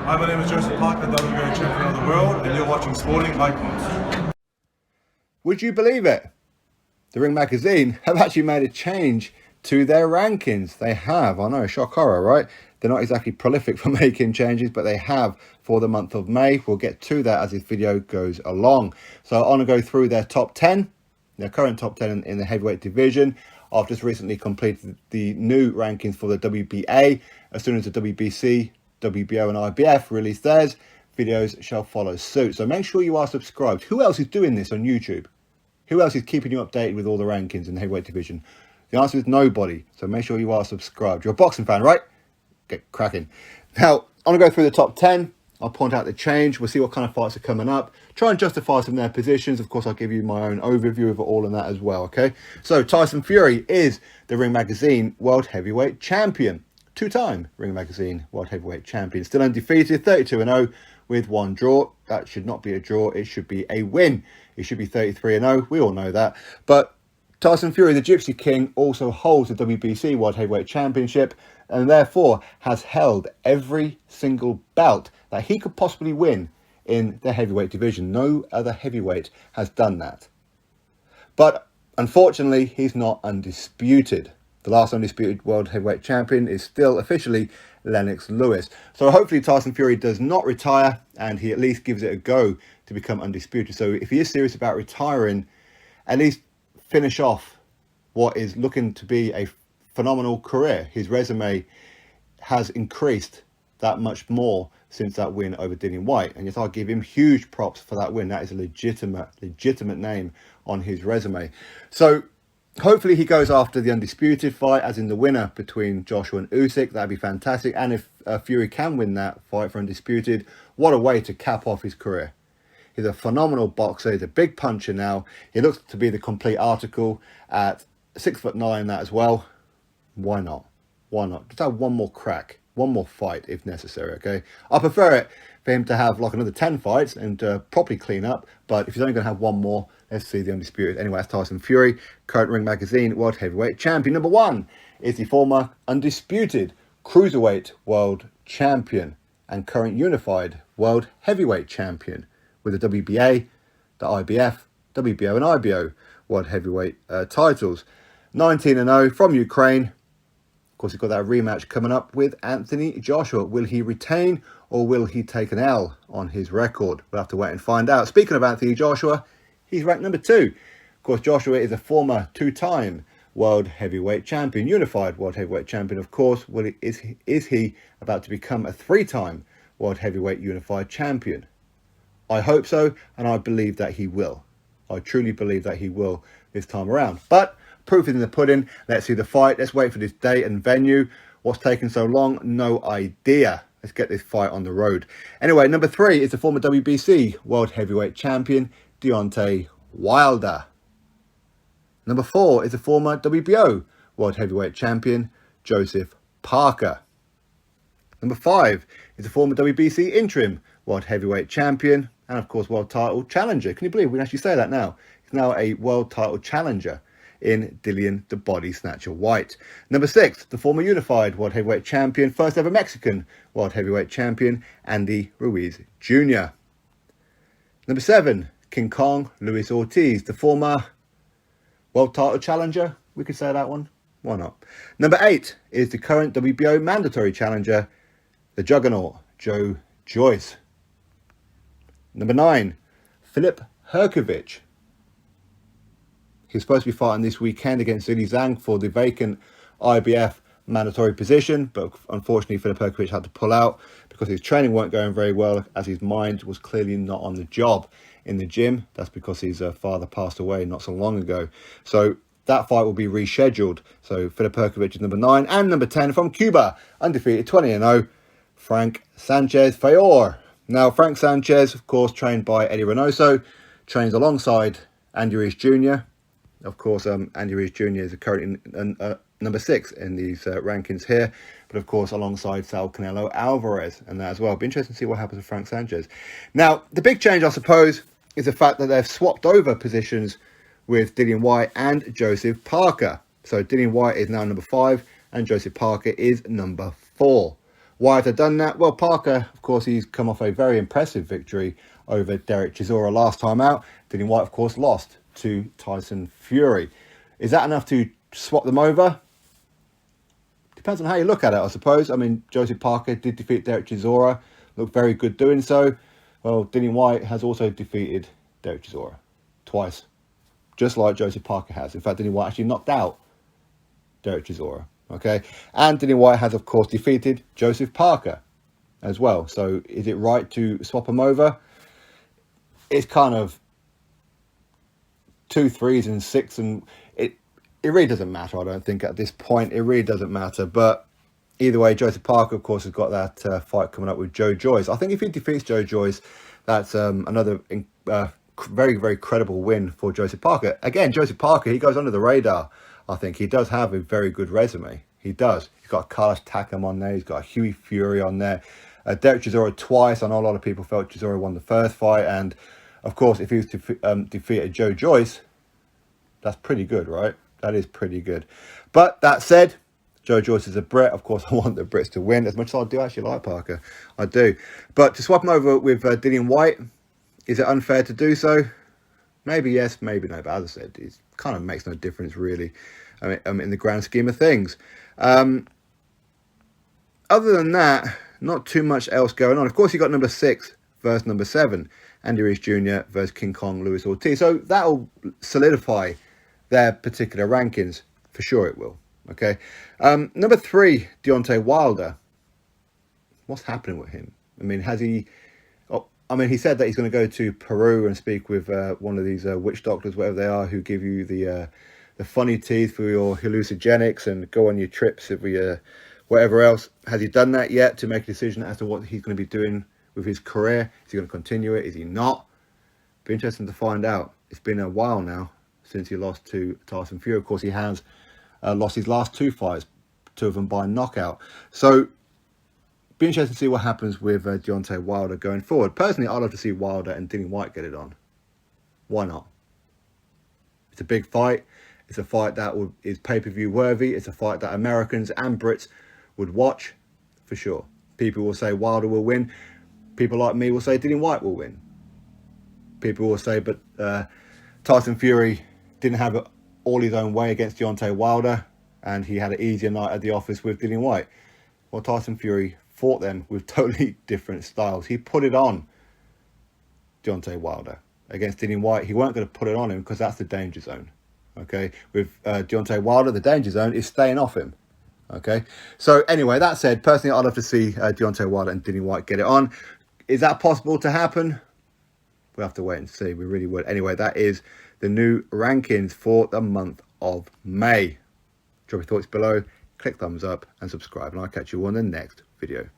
Hi, my name is Joseph Parker, WBO champion of the world, and you're watching Sporting Icons. Would you believe it? The Ring Magazine have actually made a change to their rankings. They have. I know, shock horror, right? They're not exactly prolific for making changes, but they have for the month of May. We'll get to that as this video goes along. So I want to go through their top 10, their current top 10 in the heavyweight division. I've just recently completed the new rankings for the WBA. As soon as the WBC, WBO and IBF release theirs, videos shall follow suit. So make sure you are subscribed. Who else is doing this on YouTube? Who else is keeping you updated with all the rankings in the heavyweight division? The answer is nobody. So make sure you are subscribed. You're a boxing fan, right? Get cracking. Now, I'm going to go through the top 10. I'll point out the change. We'll see what kind of fights are coming up. Try and justify some of their positions. Of course, I'll give you my own overview of it all and that as well, okay? So, Tyson Fury is the Ring Magazine World Heavyweight Champion. Two-time Ring Magazine World Heavyweight Champion. Still undefeated, 32-0 with one draw. That should not be a draw. It should be a win. It should be 33-0. We all know that. But Tyson Fury, the Gypsy King, also holds the WBC World Heavyweight Championship and therefore has held every single bout that he could possibly win in the heavyweight division. No other heavyweight has done that. But unfortunately, he's not undisputed. The last undisputed World Heavyweight Champion is still officially Lennox Lewis. So hopefully Tyson Fury does not retire and he at least gives it a go to become undisputed. So if he is serious about retiring, at least finish off what is looking to be a phenomenal career. His resume has increased that much more since that win over Dillian Whyte. And yes, I'll give him huge props for that win. That is a legitimate name on his resume. So hopefully he goes after the undisputed fight, as in the winner between Joshua and Usyk. That'd be fantastic. And if Fury can win that fight for undisputed, what a way to cap off his career. He's a phenomenal boxer. He's a big puncher now. He looks to be the complete article at 6'9", that as well. Why not? Why not? Just have one more crack. One more fight if necessary, okay? I prefer it for him to have like another 10 fights and properly clean up. But if he's only going to have one more, let's see the undisputed. Anyway, that's Tyson Fury, current Ring Magazine World Heavyweight Champion. Number 1 is the former undisputed Cruiserweight World Champion and current unified World Heavyweight Champion with the WBA, the IBF, WBO and IBO World Heavyweight titles. 19-0 from Ukraine. Of course, he's got that rematch coming up with Anthony Joshua. Will he retain or will he take an L on his record? We'll have to wait and find out. Speaking of Anthony Joshua, he's ranked number 2. Of course, Joshua is a former 2-time World Heavyweight Champion, unified World Heavyweight Champion. Of course, is he about to become a 3-time World Heavyweight Unified Champion? I hope so, and I believe that he will. I truly believe that he will this time around. But proof is in the pudding. Let's see the fight. Let's wait for this date and venue. What's taking so long? No idea. Let's get this fight on the road. Anyway, number 3 is the former WBC World Heavyweight Champion, Deontay Wilder. Number 4 is the former WBO World Heavyweight Champion, Joseph Parker. Number 5 is the former WBC Interim World Heavyweight Champion and, of course, World Title Challenger. Can you believe we can actually say that now? He's now a World Title Challenger in Dillian the Body Snatcher Whyte. Number 6, the former unified World Heavyweight Champion, first ever Mexican World Heavyweight Champion, Andy Ruiz Jr. Number 7, King Kong Luis Ortiz, the former World Title Challenger. We could say that one. Why not? Number 8 is the current WBO Mandatory Challenger, the Juggernaut, Joyce. Number 9, Filip Hrgović. He's supposed to be fighting this weekend against Zhilei Zhang for the vacant IBF mandatory position, but unfortunately Filip Hrgović had to pull out because his training weren't going very well, as his mind was clearly not on the job in the gym. That's because his father passed away not so long ago. So that fight will be rescheduled. So Filip Hrgović is number 9. And number 10 from Cuba, undefeated, 20-0, Frank Sanchez Fayol. Now, Frank Sanchez, of course, trained by Eddie Reynoso, trains alongside Andy Ruiz Jr. Of course, Andy Ruiz Jr. is currently number 6 in these rankings here, but of course alongside Saul Canelo Alvarez and that as well. Be interesting to see what happens with Frank Sanchez. Now, the big change, I suppose, is the fact that they've swapped over positions with Dillian Whyte and Joseph Parker. So Dillian Whyte is now number 5 and Joseph Parker is number 4. Whyte had done that? Well, Parker, of course, he's come off a very impressive victory over Derek Chisora last time out. Dillian Whyte, of course, lost to Tyson Fury. Is that enough to swap them over? Depends on how you look at it, I suppose. I mean, Joseph Parker did defeat Derek Chisora. Looked very good doing so. Well, Dillian Whyte has also defeated Derek Chisora twice, just like Joseph Parker has. In fact, Dillian Whyte actually knocked out Derek Chisora. Okay, and Dillian Whyte has, of course, defeated Joseph Parker as well. So is it right to swap them over? It's kind of 2 3s and 6, and it really doesn't matter. I don't think at this point it really doesn't matter. But either way, Joseph Parker, of course, has got that fight coming up with Joyce. I think if he defeats Joyce, that's another very, very credible win for Joseph Parker. Again, Joseph Parker, he goes under the radar. I think he does have a very good resume. He does. He's got Carlos Takam on there. He's got Hughie Fury on there. Derek Chisora twice. I know a lot of people felt Chisora won the first fight. And, of course, if he was to defeat Joyce, that's pretty good, right? That is pretty good. But that said, Joyce is a Brit. Of course, I want the Brits to win, as much as I do actually like Parker. I do. But to swap him over with Dillian Whyte, is it unfair to do so? Maybe yes, maybe no. But as I said, it kind of makes no difference, really, I mean, in the grand scheme of things. Other than that, not too much else going on. Of course, you got number 6 versus number 7. Andy Ruiz Jr. versus King Kong Luis Ortiz. So that'll solidify their particular rankings. For sure it will. Okay. Number 3, Deontay Wilder. What's happening with him? I mean, has he... he said that he's going to go to Peru and speak with one of these witch doctors, whatever they are, who give you the funny teeth for your hallucinogenics and go on your trips every whatever else. Has he done that yet to make a decision as to what he's going to be doing with his career? Is he going to continue it? Is he not? Be interesting to find out. It's been a while now since he lost to Tyson Fury. Of course, he has lost his last 2 fights, 2 of them by knockout. So, be interesting to see what happens with Deontay Wilder going forward. Personally, I'd love to see Wilder and Dillian Whyte get it on. Why not? It's a big fight. It's a fight that is pay-per-view worthy. It's a fight that Americans and Brits would watch, for sure. People will say Wilder will win. People like me will say Dillian Whyte will win. People will say, but Tyson Fury didn't have it all his own way against Deontay Wilder, and he had an easier night at the office with Dillian Whyte. Well, Tyson Fury fought them with totally different styles. He put it on Deontay Wilder. Against Dillian Whyte, he weren't going to put it on him because that's the danger zone. Okay, with Deontay Wilder, the danger zone is staying off him. Okay, so anyway, that said, personally, I'd love to see Deontay Wilder and Dillian Whyte get it on. Is that possible to happen? We'll have to wait and see. We really would. Anyway, that is the new rankings for the month of May. Drop your thoughts below, click thumbs up and subscribe, and I'll catch you on the next video.